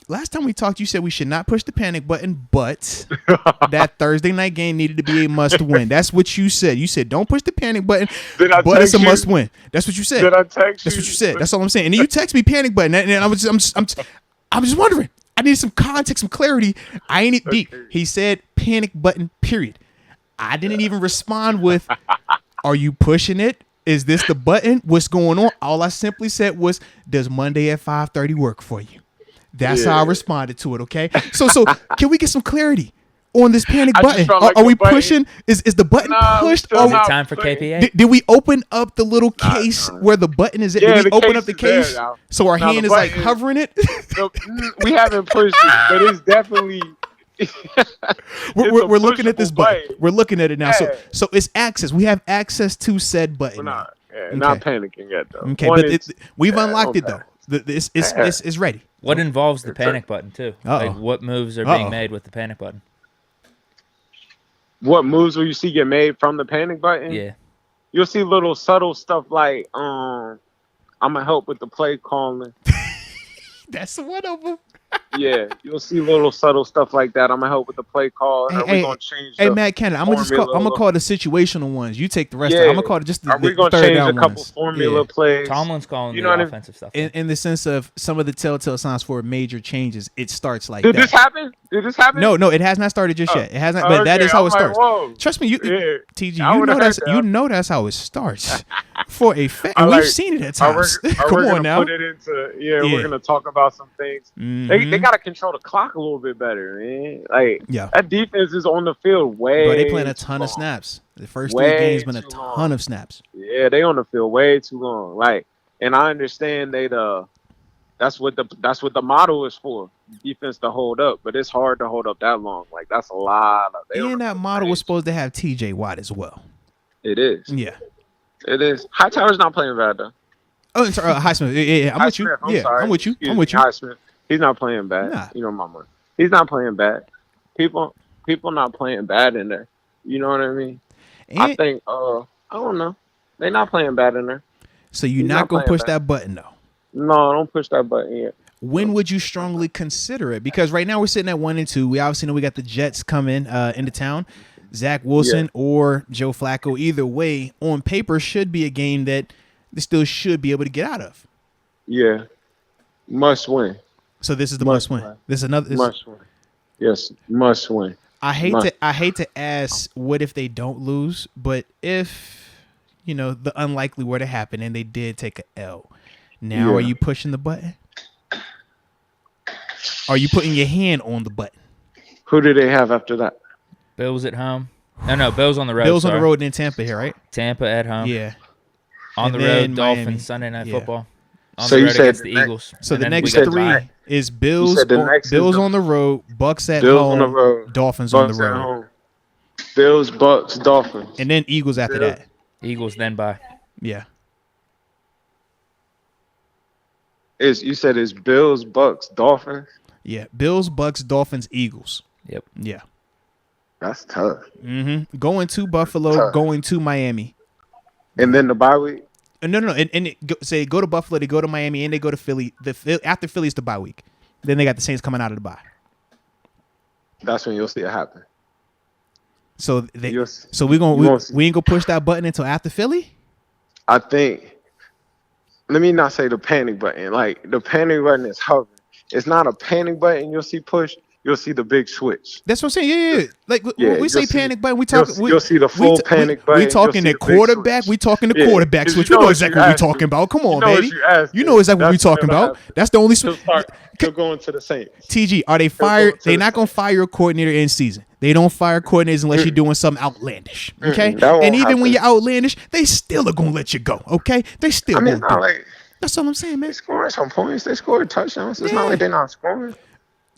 last time we talked, you said we should not push the panic button, but that Thursday night game needed to be a must win. That's what you said. You said don't push the panic button, but it's a must win. That's what you said. Did I text That's you? what you said. That's all I'm saying. And then you text me panic button, and I'm just wondering. I need some context, some clarity. I ain't deep. He said panic button. Period. I didn't even respond with, "Are you pushing it? Is this the button? What's going on?" All I simply said was, "Does Monday at 5:30 work for you?" That's how I responded to it. Okay. So can we get some clarity on this panic button? Are we pushing? Is the button pushed? Is it time for KPA? Did we open up the little case where the button is at? Yeah, Did we open up the case so our hand is like hovering it? We haven't pushed it, but it's definitely. We're looking at this button. We're looking at it now. Yeah. So it's access. We have access to said button. Not panicking yet though. Okay, but we've unlocked it though. It's ready. What involves the panic button too? Like what moves are being made with the panic button? What moves will you see get made from the panic button? Yeah, you'll see little subtle stuff like I'm gonna help with the play calling. That's one of them. Yeah, you'll see little subtle stuff like that. I'm gonna help with the play call. We're gonna change. Hey, Matt Cannon, I'm gonna call the situational ones. You take the rest. Yeah. I'm gonna call it just the. Are we gonna change a couple ones. formula plays? Tomlin's calling the offensive stuff. In the sense of some of the telltale signs for major changes, it starts like Did this happen? No, it has not started just yet. It has not, but that is how it starts. Trust me, TG, you know that's how it starts. For a fact, we've seen it at times. Come on now. Put it into, we're gonna talk about some things. They gotta control the clock a little bit better, man. Like that defense is on the field way. But they playing a ton of snaps. The first 3 games been a ton of snaps. Yeah, they on the field way too long. Like, and I understand that's what the model is for. Defense to hold up, but it's hard to hold up that long. Like that's a lot. And that model was supposed to have TJ Watt as well. It is. Yeah. It is. Hightower's not playing bad though. Oh, sorry, Highsmith. Yeah, I'm with you. I'm with you. Highsmith. He's not playing bad. Nah. You know, mama. He's not playing bad. People not playing bad in there. You know what I mean? I think. I don't know. They're not playing bad in there. So you're not gonna push that button though. No, don't push that button yet. When would you strongly consider it? Because right now we're sitting at 1-2. We obviously know we got the Jets coming into town. Zach Wilson or Joe Flacco, either way, on paper, should be a game that they still should be able to get out of. Yeah, must win. So this is the must win. This is another must win. Yes, must win. I hate to ask what if they don't lose, but if the unlikely were to happen and they did take a L, now are you pushing the button? Are you putting your hand on the button? Who do they have after that? Bills at home. No, Bills on the road. Bills on the road and then Tampa here, right? Tampa at home. Yeah. On the road, Dolphins, Miami. Sunday Night Football. On so the you road said against the Eagles. So the next 3 is Bills on the road, Bucks at home, Dolphins on the road. Bills, Bucks, Dolphins. And then Eagles after that. Eagles then bye. Yeah. You said it's Bills, Bucks, Dolphins? Yeah. Bills, Bucks, Dolphins, Eagles. Yep. Yeah. That's tough. Mm-hmm. Going to Buffalo, going to Miami. And then the bye week? No. And go to Buffalo, they go to Miami, and they go to Philly. After Philly's the bye week. Then they got the Saints coming out of the bye. That's when you'll see it happen. So we ain't gonna push that button until after Philly? I think. Let me not say the panic button. Like the panic button is hovering. It's not a panic button you'll see pushed. You'll see the big switch. That's what I'm saying. Yeah. Like when we say panic button, we talk. You'll see the full panic button. We talking the quarterback. We talking the quarterback switch. We know exactly what we talking about. Come on, baby. You know exactly what we talking about. That's the only switch. You're going to the Saints. TG, are they fired? They're not gonna fire a coordinator in season. They don't fire coordinators unless you're doing something outlandish. Okay, and even when you're outlandish, they still are gonna let you go. Okay, they still. That's all I'm saying, man. They scored some points. They scored touchdowns. It's not like they're not scoring.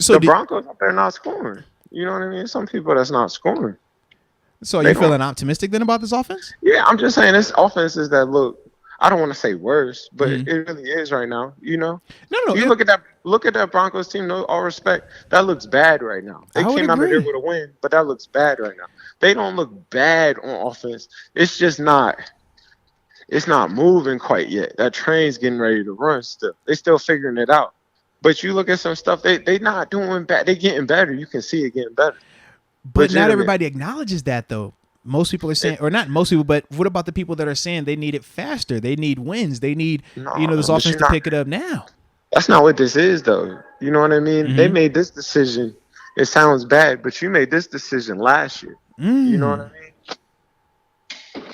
So the Broncos up there not scoring. You know what I mean? Some people that's not scoring. So are you feeling optimistic then about this offense? Yeah, I'm just saying this offense is that look. I don't want to say worse, but it really is right now. You know. No. You look at that Broncos team. No, all respect, that looks bad right now. They came out of there with a win, but that looks bad right now. They don't look bad on offense. It's just not. It's not moving quite yet. That train's getting ready to run still. They still figuring it out. But you look at some stuff, they not doing bad. They getting better. You can see it getting better. But not everybody acknowledges that, though. Most people are saying, or not most people, but what about the people that are saying they need it faster? They need wins. They need, this offense to pick it up now. That's not what this is, though. You know what I mean? They made this decision. It sounds bad, but you made this decision last year. You know what I mean?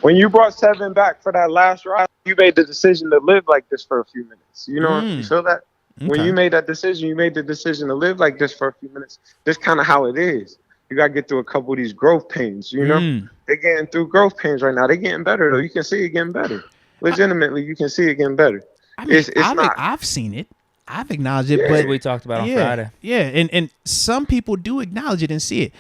When you brought 7 back for that last ride, you made the decision to live like this for a few minutes. You know, you feel that? Okay. When you made that decision, you made the decision to live like this for a few minutes. That's kind of how it is. You got to get through a couple of these growth pains, you know? They're getting through growth pains right now. They're getting better, though. You can see it getting better. Legitimately, you can see it getting better. I mean, I've seen it. I've acknowledged it. But we talked about on Friday. Yeah, and some people do acknowledge it and see it.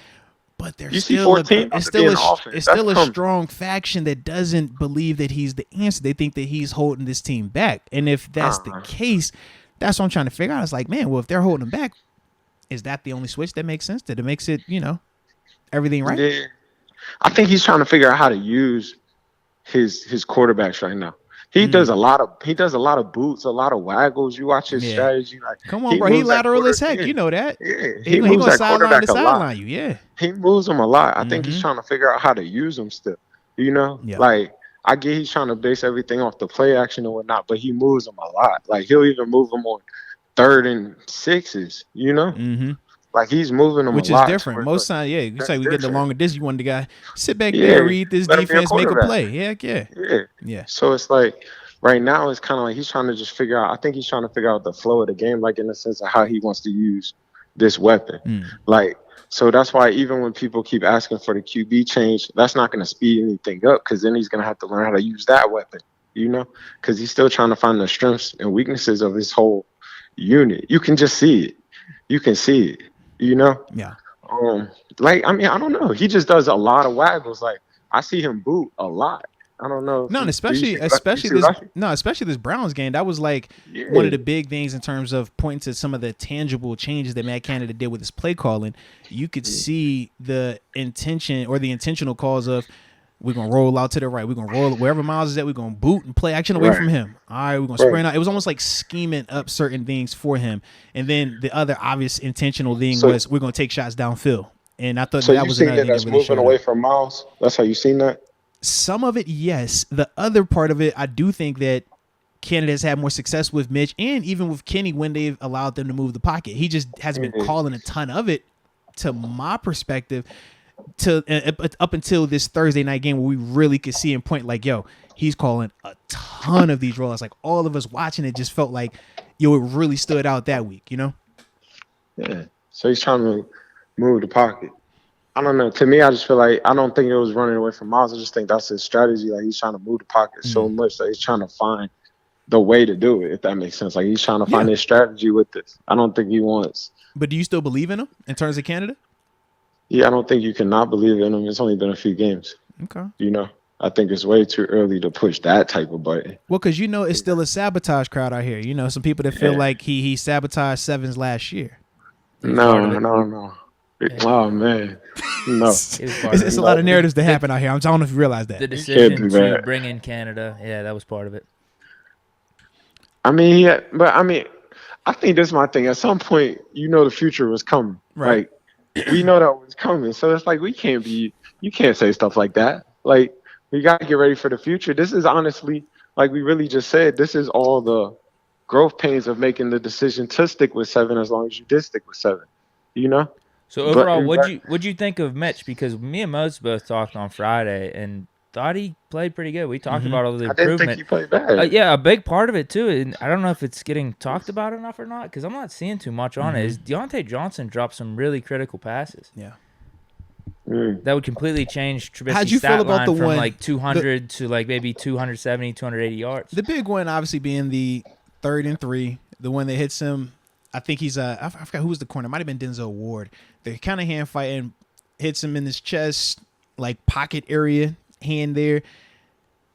But there's still a strong faction that doesn't believe that he's the answer. They think that he's holding this team back. And if that's the case, that's what I'm trying to figure out. It's like, man, well, if they're holding him back, is that the only switch that makes sense? That it makes it, everything right? Yeah. I think he's trying to figure out how to use his quarterbacks right now. He does a lot of boots, a lot of waggles. You watch his strategy. Like, come on, bro. He lateral as heck. You know that. Yeah. He moves that quarterback a lot. You. Yeah. He moves him a lot. I think he's trying to figure out how to use them still. Like, I get he's trying to base everything off the play action and whatnot, but he moves them a lot. Like, he'll even move them on 3rd and 6s, Like, he's moving them a lot. Which is different. Most times, it's like we get the longer distance. You want the guy sit back there, read this defense, make a play. Yeah. So it's like, right now, it's kind of like he's trying to just figure out. I think he's trying to figure out the flow of the game, like in the sense of how he wants to use this weapon. Like, so that's why even when people keep asking for the QB change, that's not going to speed anything up, because then he's going to have to learn how to use that weapon, because he's still trying to find the strengths and weaknesses of his whole unit. You can just see it. You can see it, Yeah. Like, I mean, I don't know. He just does a lot of waggles. Like, I see him boot a lot. I don't know. No, and especially this Browns game. That was like one of the big things in terms of pointing to some of the tangible changes that Matt Canada did with his play calling. You could see the intention or the intentional calls of, we're going to roll out to the right. We're going to roll wherever Miles is at. We're going to boot and play action away from him. All right, we're going to sprint out. It was almost like scheming up certain things for him. And then the other obvious intentional thing was we're going to take shots downfield. And I thought that was another thing that's really moving away from Miles. That's how you seen that? Some of it, yes. The other part of it, I do think that Canada has had more success with Mitch and even with Kenny when they've allowed them to move the pocket. He just hasn't been calling a ton of it, to my perspective, up until this Thursday night game where we really could see him point like, yo, he's calling a ton of these rollouts. Like, all of us watching it just felt like, yo, it really stood out that week, Yeah. So he's trying to move the pocket. I don't know. To me, I just feel like I don't think it was running away from Miles. I just think that's his strategy. Like, he's trying to move the pocket so much that he's trying to find the way to do it, if that makes sense. Like, he's trying to find his strategy with this. I don't think he wants. But do you still believe in him in terms of Canada? Yeah, I don't think you cannot believe in him. It's only been a few games. Okay. I think it's way too early to push that type of button. Well, because it's still a sabotage crowd out here. Some people that feel like he sabotaged Sevens last year. No. Oh, man. No. It's a lot of narratives that happen out here. I don't know if you realize that. The decision to bring in Canada, that was part of it. I mean, I think that's my thing. At some point, the future was coming. Right. Like, we know that was coming. So it's like, you can't say stuff like that. Like, we got to get ready for the future. This is honestly, like we really just said, this is all the growth pains of making the decision to stick with 7 as long as you did stick with 7, So overall, what'd you think of Mitch? Because me and Mose both talked on Friday and thought he played pretty good. We talked about all the improvement. I didn't think he played bad. A big part of it too, and I don't know if it's getting talked about enough or not, because I'm not seeing too much on it. Is Deontay Johnson dropped some really critical passes? Yeah. That would completely change How'd you Trubisky's stat feel about line the from one, like 200 to like maybe 270, 280 yards. The big one obviously being the 3rd and 3, the one that hits him. I think he's I forgot who was the corner. It might have been Denzel Ward. They're kind of hand fighting, hits him in his chest, like pocket area, hand there.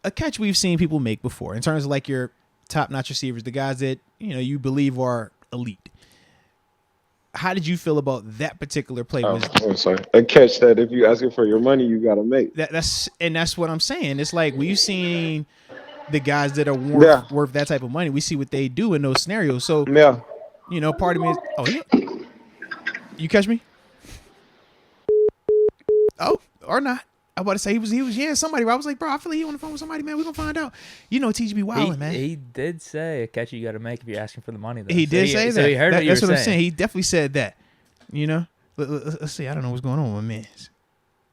A catch we've seen people make before in terms of like your top-notch receivers, the guys that you believe are elite. How did you feel about that particular play? I'm sorry. A catch that if you asking for your money, you got to make. That's what I'm saying. It's like we've seen the guys that are worth that type of money. We see what they do in those scenarios. So, part of me is, you catch me? Oh, or not. I about to say he was somebody. I was like, bro, I feel like he on the phone with somebody, man. We're gonna find out. TGB wilding, man. He did say a catch you got to make if you're asking for the money. Though. He did say that. So he heard that's what I'm saying. He definitely said that. Let's see. I don't know what's going on with my man.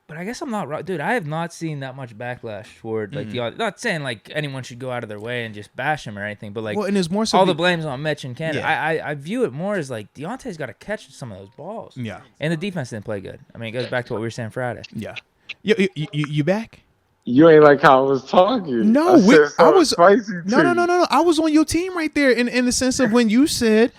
But I guess I'm not right, dude. I have not seen that much backlash toward not saying like anyone should go out of their way and just bash him or anything, but like, and there's more so all the blame's on Mitch and Canada. Yeah. I view it more as like Deontay's got to catch some of those balls. Yeah, and the defense didn't play good. I mean, it goes back to what we were saying Friday. Yeah, you back? You ain't like how I was talking. No, I was spicy too. No. I was on your team right there in the sense of when you said,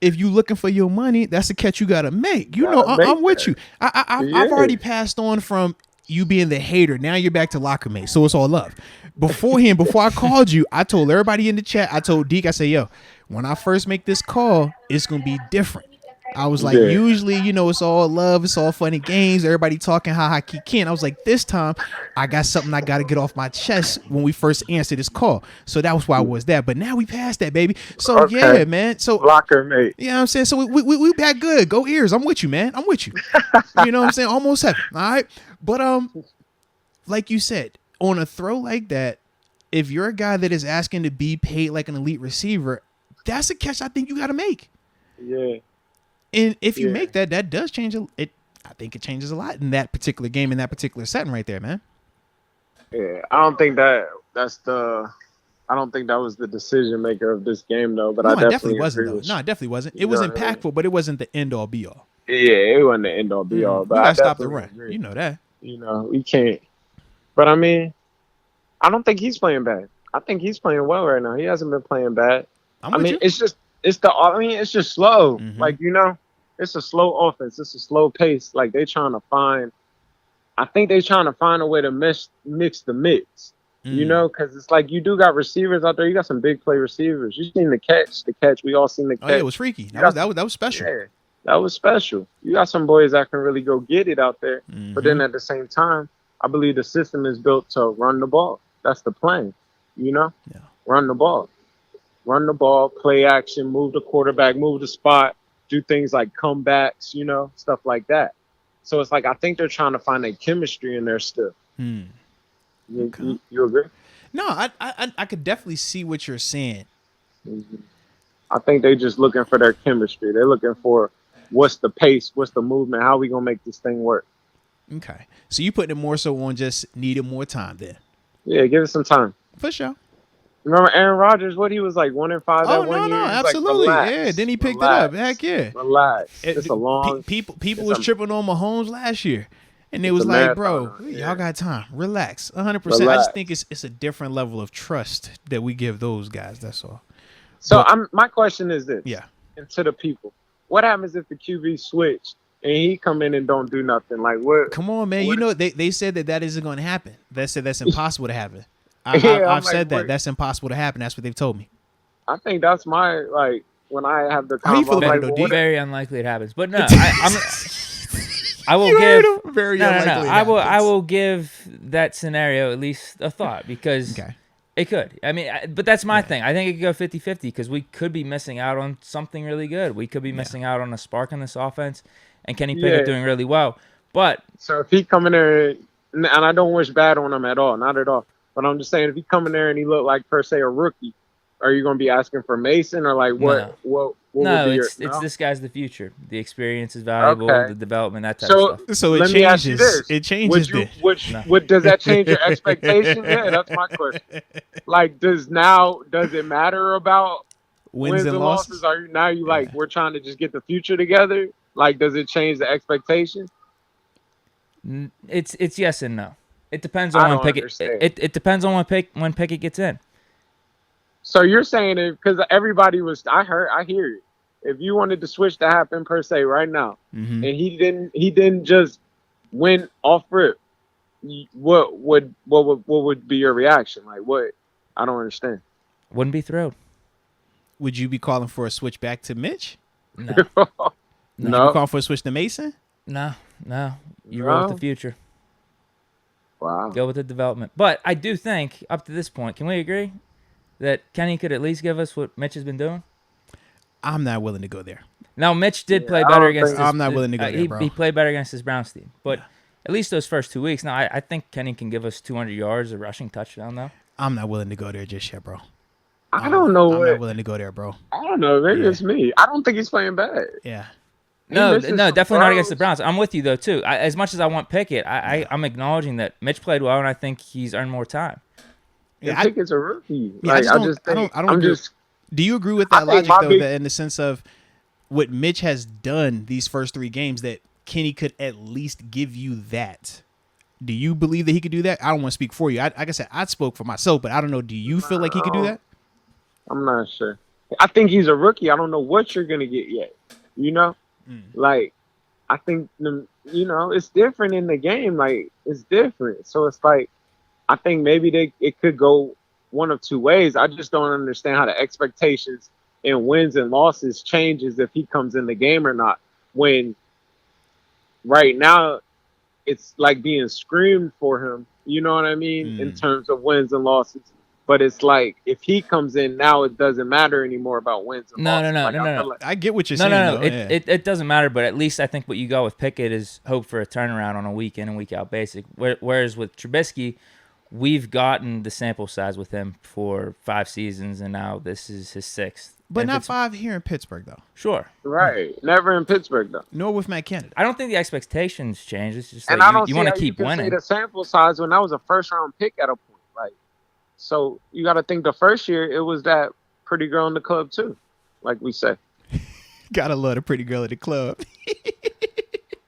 if you looking for your money, that's a catch you gotta make. I'm with you. I've already passed on from you being the hater. Now you're back to locker mate, so it's all love. Before I called you, I told everybody in the chat. I told Deke, I said, yo, when I first make this call, it's gonna be different. I was like, usually, it's all love, it's all funny games, everybody talking ha kiki. I was like, this time, I got something I got to get off my chest when we first answered this call. So that was why I was that. But now we passed that, baby. So yeah, man. So locker mate. Yeah, I'm saying. So we back good. Go Ears. I'm with you, man. I'm with you. You know what I'm saying? Almost heaven. All right. But like you said, on a throw like that, if you're a guy that is asking to be paid like an elite receiver, that's a catch I think you got to make. Yeah. And if you make that does change it. I think it changes a lot in that particular game, in that particular setting right there, man. Yeah, I don't think that was the decision maker of this game, though. But no, I definitely wasn't, though. No, it definitely wasn't. It was impactful, but it wasn't the end all be all. Yeah, it wasn't the end all be all. But you gotta stop the run. Agree. You know that. We can't. But I mean, I don't think he's playing bad. I think he's playing well right now. He hasn't been playing bad. It's just slow. Mm-hmm. Like, it's a slow offense. It's a slow pace. Like, I think they're trying to find a way to mix the mix, because it's like you do got receivers out there. You got some big play receivers. You seen the catch. We all seen the catch. Oh, yeah, it was freaky. That was special. Yeah, that was special. You got some boys that can really go get it out there. Mm-hmm. But then at the same time, I believe the system is built to run the ball. That's the plan, Yeah. Run the ball. Run the ball, play action, move the quarterback, move the spot, do things like comebacks, stuff like that. So it's like I think they're trying to find a chemistry in their stuff. Okay. You agree? No, I could definitely see what you're saying. Mm-hmm. I think they're just looking for their chemistry. They're looking for what's the pace, what's the movement, how we gonna make this thing work. Okay, so you putting it more so on just needing more time then? Yeah, give it some time. For sure. Remember Aaron Rodgers? What he was like 1-5 that 1 year. No, absolutely. Like, yeah, then he picked it up. Heck yeah. Relax. It's a long. People was tripping on Mahomes last year, and it was like, bro, y'all got time. Relax, 100%. I just think it's a different level of trust that we give those guys. That's all. So my question is this. Yeah. And to the people, what happens if the QB switch and he come in and don't do nothing? Like what? Come on, man. They said that isn't going to happen. They said that's impossible to happen. I've said that. That's impossible to happen. That's what they've told me. I think that's my, when I have the convo. Very unlikely it happens. But no, I will give very unlikely. I will give that scenario at least a thought because it could. I mean, but that's my thing. I think it could go 50-50 because we could be missing out on something really good. We could be missing out on a spark in this offense, and Kenny Pickett doing really well. But so if he come in there, and I don't wish bad on him at all, not at all. But I'm just saying, if he come in there and he look like per se a rookie, are you going to be asking for Mason or like what? No. No, it's this guy's the future. The experience is valuable. Okay. The development, that type of stuff. So it changes. It changes. Does that change your expectation? Yeah, that's my question. Like, does it matter about wins and losses? Are you like we're trying to just get the future together? Like, does it change the expectation? It's yes and no. It depends on when Pickett. It depends on when Pickett gets in. So you're saying it because everybody was. I hear it. If you wanted the switch to happen per se right now, and he didn't just win off rip, what would be your reaction? Like what? I don't understand. Wouldn't be thrilled. Would you be calling for a switch back to Mitch? No. Would you be calling for a switch to Mason? No. You roll with the future. Wow. Go with the development. But I do think, up to this point, can we agree that Kenny could at least give us what Mitch has been doing? I'm not willing to go there. Now, Mitch did play better against I'm not willing to go there, bro. He played better against his Browns team. But at least those first 2 weeks. Now, I think Kenny can give us 200 yards, a rushing touchdown, though. I'm not willing to go there just yet, bro. I don't know. I'm not willing to go there, bro. I don't know. Maybe it's me. I don't think he's playing bad. Yeah. No, definitely not against the Browns. I'm with you, though, too. As much as I want Pickett, I'm acknowledging that Mitch played well, and I think he's earned more time. Yeah, Pickett's a rookie. Yeah, I don't agree. Do you agree with that logic, though, that in the sense of what Mitch has done these first 3 games, that Kenny could at least give you that? Do you believe that he could do that? I don't want to speak for you. Like I said, I spoke for myself, but I don't know. Do you feel like he could do that? I'm not sure. I think he's a rookie. I don't know what you're going to get yet. You know? Like, I think, it's different in the game. Like, it's different. So it's like, I think maybe it could go one of 2 ways. I just don't understand how the expectations and wins and losses changes if he comes in the game or not. When right now it's like being screamed for him, you know what I mean, in terms of wins and losses. But it's like if he comes in now, it doesn't matter anymore about wins and losses. No. I get what you're saying. No. It doesn't matter, but at least I think what you got with Pickett is hope for a turnaround on a week in and week out basis. Whereas with Trubisky, we've gotten the sample size with him for 5 seasons, and now this is his 6th. But not 5 here in Pittsburgh, though. Sure. Right. Never in Pittsburgh, though. Nor with Matt Canada. I don't think the expectations change. It's just and like you want to keep winning. The sample size when that was a first-round pick at a point. Like, so you got to think the first year it was that pretty girl in the club, too, like we say. Gotta love the pretty girl at the club.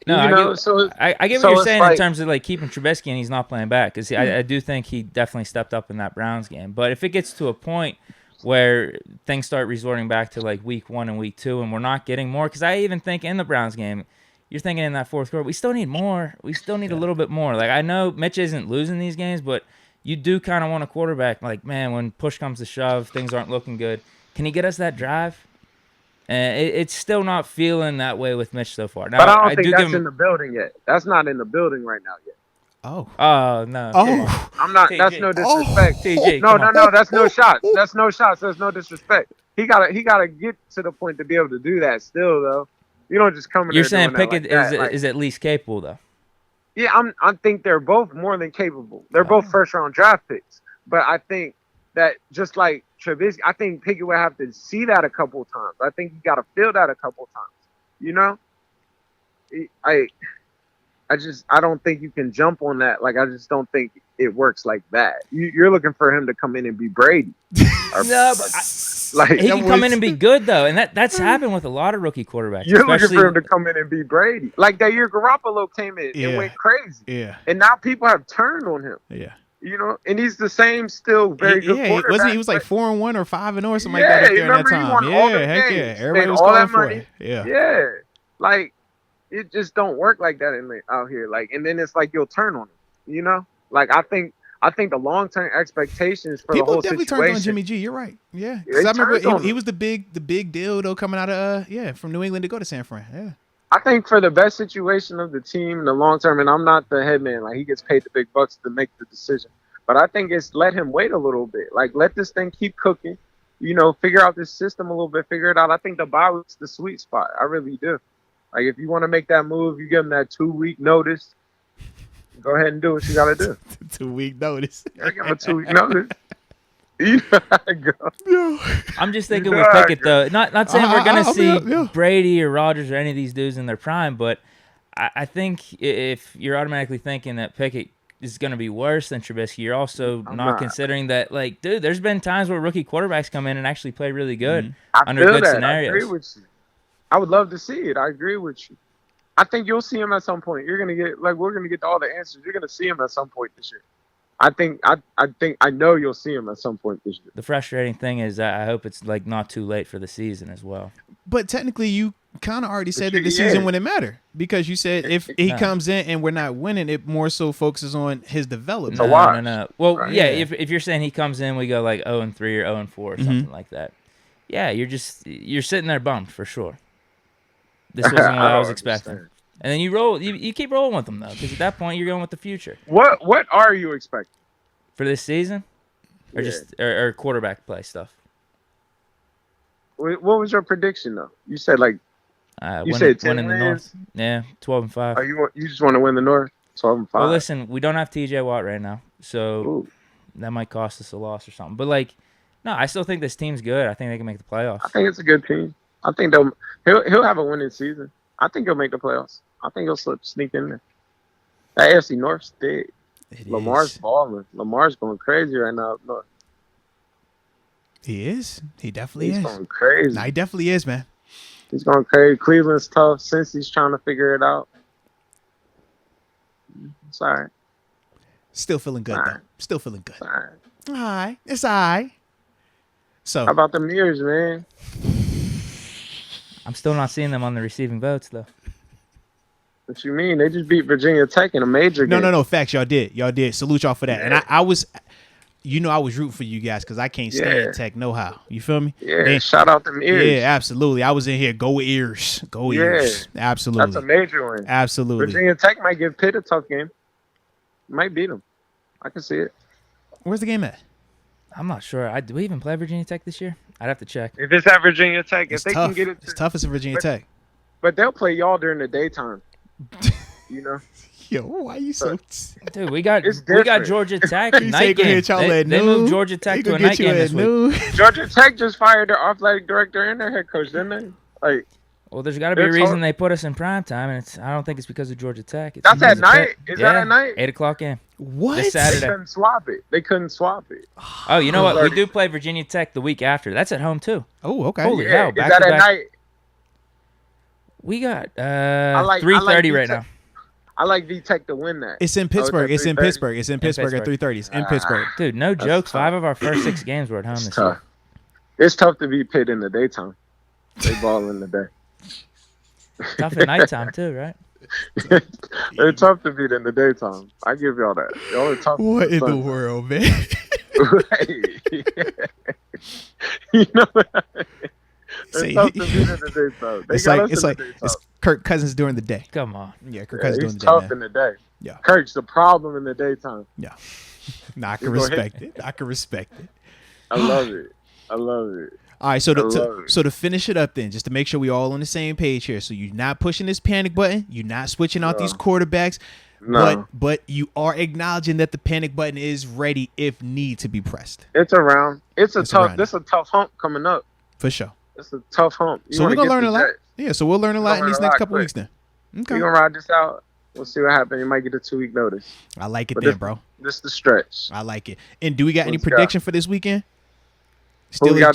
No, I get what you're saying in terms of like keeping Trubisky and he's not playing back, because I do think he definitely stepped up in that Browns game. But if it gets to a point where things start resorting back to like week 1 and week 2 and we're not getting more, because I even think in the Browns game, you're thinking in that fourth quarter, we still need more. We still need a little bit more. Like, I know Mitch isn't losing these games, but you do kind of want a quarterback. Like, man, when push comes to shove, things aren't looking good. Can he get us that drive? And it's still not feeling that way with Mitch so far. Now, but I don't think that's in the building yet. That's not in the building right now yet. Oh no. Oh, I'm not. TJ. That's no disrespect. TJ, no. That's no shots. That's no shots. There's no disrespect. He gotta get to the point to be able to do that. Still though, you don't just come in. You're there saying doing Pickett is at least capable though. Yeah, I think they're both more than capable. They're both first-round draft picks. But I think that just like Trubisky, I think Pickett would have to see that a couple of times. I think you got to feel that a couple of times. You know, I don't think you can jump on that. Like, I just don't think it works like that. You're looking for him to come in and be Brady. No, but he can come in and be good though, and that's happened with a lot of rookie quarterbacks. You're looking for him to come in and be Brady. Like that year, Garoppolo came in and went crazy. Yeah, and now people have turned on him. Yeah. You know, and he's the same, still very good quarterback. He was like 4-1 or 5-0 or something like that up there in that time. Heck yeah, everybody was calling for it. Yeah, like it just don't work like that out here. Like, and then it's like you'll turn on him. You know, like I think the long-term expectations for people the whole definitely situation. turned on Jimmy G. You're right. Yeah, because I remember he was the big deal though coming out of from New England to go to San Fran. Yeah. I think for the best situation of the team in the long term, and I'm not the head man, like he gets paid the big bucks to make the decision. But I think it's let him wait a little bit. Like, let this thing keep cooking. You know, figure out this system a little bit, figure it out. I think the bye week's the sweet spot. I really do. Like, if you want to make that move, you give him that 2-week notice. Go ahead and do what you got to do. 2-week notice. I give him a 2-week notice. You know how to go. I'm just thinking with Pickett, though. Not saying we're going to see Brady or Rodgers or any of these dudes in their prime, but I think if you're automatically thinking that Pickett is going to be worse than Trubisky, you're also not considering that, like, dude, there's been times where rookie quarterbacks come in and actually play really good under good scenarios. I agree with you. I would love to see it. I agree with you. I think you'll see him at some point. You're going to get, like, we're going to get all the answers. You're going to see him at some point this year. I know you'll see him at some point this year. The frustrating thing is I hope it's like not too late for the season as well. But technically, you kind of already said that the season wouldn't matter, because you said if he comes in and we're not winning, it more so focuses on his development. No. Well, right. If you're saying he comes in, we go like 0-3 or 0-4 or something like that. Yeah, you're sitting there bummed for sure. This wasn't what I was expecting. And then you roll. You keep rolling with them though, because at that point you're going with the future. What are you expecting for this season, or just or quarterback play stuff? What was your prediction though? You said like you said 10 in the North. Yeah, 12-5. Oh, you just want to win the North? 12-5. Well, listen, we don't have TJ Watt right now, so that might cost us a loss or something. But like, no, I still think this team's good. I think they can make the playoffs. I think it's a good team. I think he'll have a winning season. I think he'll make the playoffs. I think he'll sneak in there. That AFC North's big. Lamar's balling. Lamar's going crazy right now up north. He is. He definitely is. He's going crazy. Nah, he definitely is, man. He's going crazy. Cleveland's tough. Cincy's trying to figure it out. It's all right. Still feeling good, though. Still feeling good. All right. All right. It's all right. So, how about the Mirrors, man? I'm still not seeing them on the receiving votes, though. What you mean? They just beat Virginia Tech in a major game. No. Facts. Y'all did. Salute y'all for that. Yeah. And I was, I was rooting for you guys because I can't stand Tech no how. You feel me? Yeah. Shout out them Ears. Yeah, absolutely. I was in here. Go Ears. Go Ears. Absolutely. That's a major win. Absolutely. Virginia Tech might give Pitt a tough game. Might beat them. I can see it. Where's the game at? I'm not sure. Do we even play Virginia Tech this year? I'd have to check. If it's at Virginia Tech, if they can get it, it's tough as a Virginia Tech. But they'll play y'all during the daytime. You know. Yo, why you so? Dude, we got Georgia Tech night game. They moved Georgia Tech to a night game this week. Georgia Tech just fired their athletic director and their head coach, didn't they? Like, well, there's got to be a reason they put us in prime time, and I don't think it's because of Georgia Tech. That's at night. Is that at night? 8:00 game. What? This Saturday. They couldn't swap it. Oh, you know what? We do play Virginia Tech the week after. That's at home too. Oh, okay. Holy hell! Is that at night? We got 3:30 right now. I like V-Tech to win that. It's in Pittsburgh. It's in Pittsburgh. It's in Pittsburgh at 3:30. It's in Pittsburgh. Dude, no jokes. 5 of our first 6 games were at home this year. It's tough to beat Pitt in the daytime. They ball in the day. Tough at nighttime too, right? They're tough to beat in the daytime. I give y'all that. Y'all are tough. What in the world, man? You know what? It's tough to beat in the daytime. It's Kirk Cousins during the day. Come on. Yeah, Kirk Cousins during the day. He's tough in the day. Yeah. Kirk's the problem in the daytime. Yeah. Nah, I can respect it. I can respect it. I love it. All right, so to finish it up then, just to make sure we're all on the same page here. So you're not pushing this panic button. You're not switching out these quarterbacks. No. But you are acknowledging that the panic button is ready if need to be pressed. It's around. This is a tough hump coming up. For sure. It's a tough hump. So we're going to learn a lot. Yeah, so we'll learn a lot in these next couple weeks then. Okay. We're going to ride this out. We'll see what happens. You might get a 2-week notice. I like it then, bro. This is the stretch. I like it. And do we got any prediction for this weekend? Steelers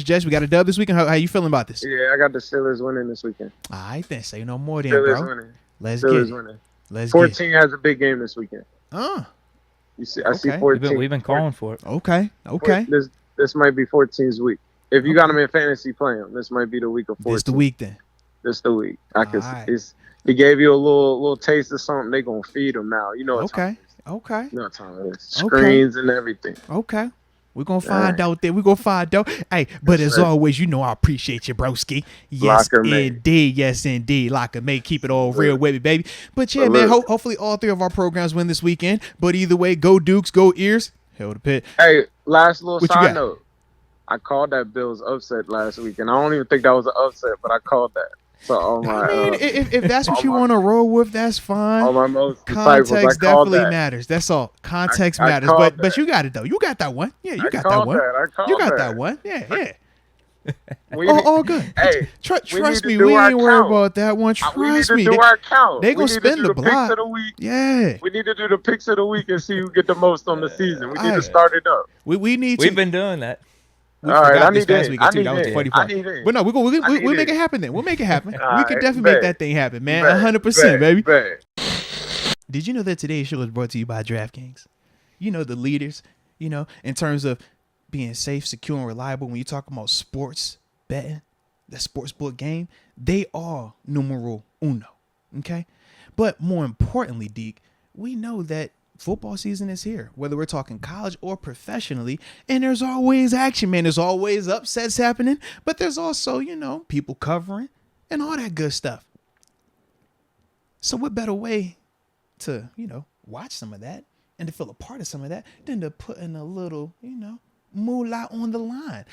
Jets. We got a dub this weekend. How you feeling about this? Yeah, I got the Steelers winning this weekend. All right, then. Say no more then, Steelers bro. Winning. Let's Steelers get it. winning. Let's 14 has a big game this weekend. You see, I see 14. We've been calling for it. Okay. This might be 14's week. If you got them in fantasy, play them. This might be the week of 14. This the week then. This the week. He gave you a little taste of something. They gonna feed them now. You know what time it is. Okay. You know what time it is. Screens and everything. Okay. We're going to find out there. We're going to find out. Hey, but as always, you know I appreciate you, broski. Yes, indeed. Yes, indeed. Locker mate. Keep it all real with me, baby. But yeah, man, hopefully all 3 of our programs win this weekend. But either way, go Dukes, go Ears. Hell to Pitt. Hey, last little side note. I called that Bills upset last week, and I don't even think that was an upset, but I called that. So I mean, if that's what you want to roll with, that's fine. All my most context definitely matters. That's all. Context matters. But you got it though. You got that one. Yeah, you got that one. You got that one. Yeah. All good. Hey, trust me, we ain't worried about that one. Trust me. They gonna spin the block. Yeah. We need to do the picks of the week and see who get the most on the season. We need to start it up. We need to. We've been doing that. All right, I need that. That was the funny part. But no, we'll make it happen then. We'll make it happen. We can definitely make that thing happen, man. 100%, baby. Did you know that today's show is brought to you by DraftKings? You know, the leaders, in terms of being safe, secure, and reliable when you're talking about sports betting, the sportsbook game, they are numero uno, okay? But more importantly, Deke, we know that football season is here, whether we're talking college or professionally, and there's always action, man. There's always upsets happening, but there's also, people covering and all that good stuff. So what better way to, watch some of that and to feel a part of some of that than to put in a little, moolah on the line.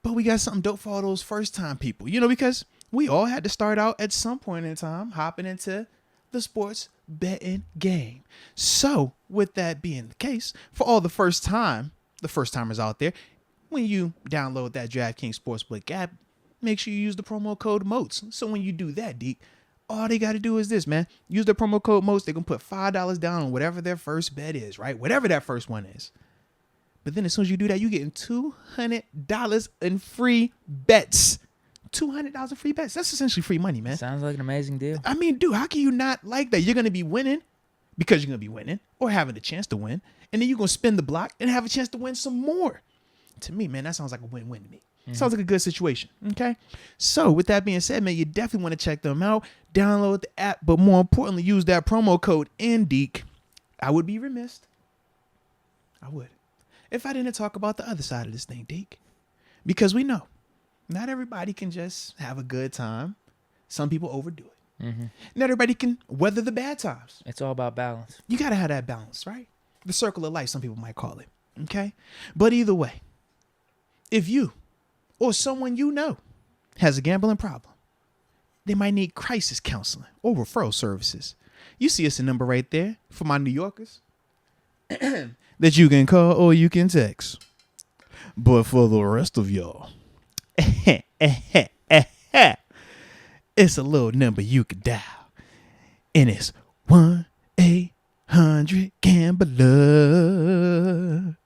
But we got something dope for all those first time people, because we all had to start out at some point in time hopping into the sports betting game. So with that being the case, for all the first timers out there, when you download that DraftKings Sportsbook app, make sure you use the promo code MOATS. So when you do that, Deke, all they got to do is this, man. Use the promo code MOATS. They're going to put $5 down on whatever their first bet is, right? Whatever that first one is. But then as soon as you do that, you're getting $200 in free bets. $200 in free bets. That's essentially free money, man. Sounds like an amazing deal. I mean, dude, how can you not like that? You're going to be winning because you're going to be winning or having the chance to win. And then you're going to spin the block and have a chance to win some more. To me, man, that sounds like a win-win to me. Mm-hmm. Sounds like a good situation. Okay. So with that being said, man, you definitely want to check them out. Download the app, but more importantly, use that promo code NDEEK. I would be remiss. I would. If I didn't talk about the other side of this thing, Deke. Because we know not everybody can just have a good time. Some people overdo it. Mm-hmm. Not everybody can weather the bad times. It's all about balance. You got to have that balance, right? The circle of life, some people might call it. Okay? But either way, if you or someone you know has a gambling problem, they might need crisis counseling or referral services. You see us a number right there for my New Yorkers that you can call or you can text. But for the rest of y'all, it's a little number you can dial. And it's 1-800-GAMBLER.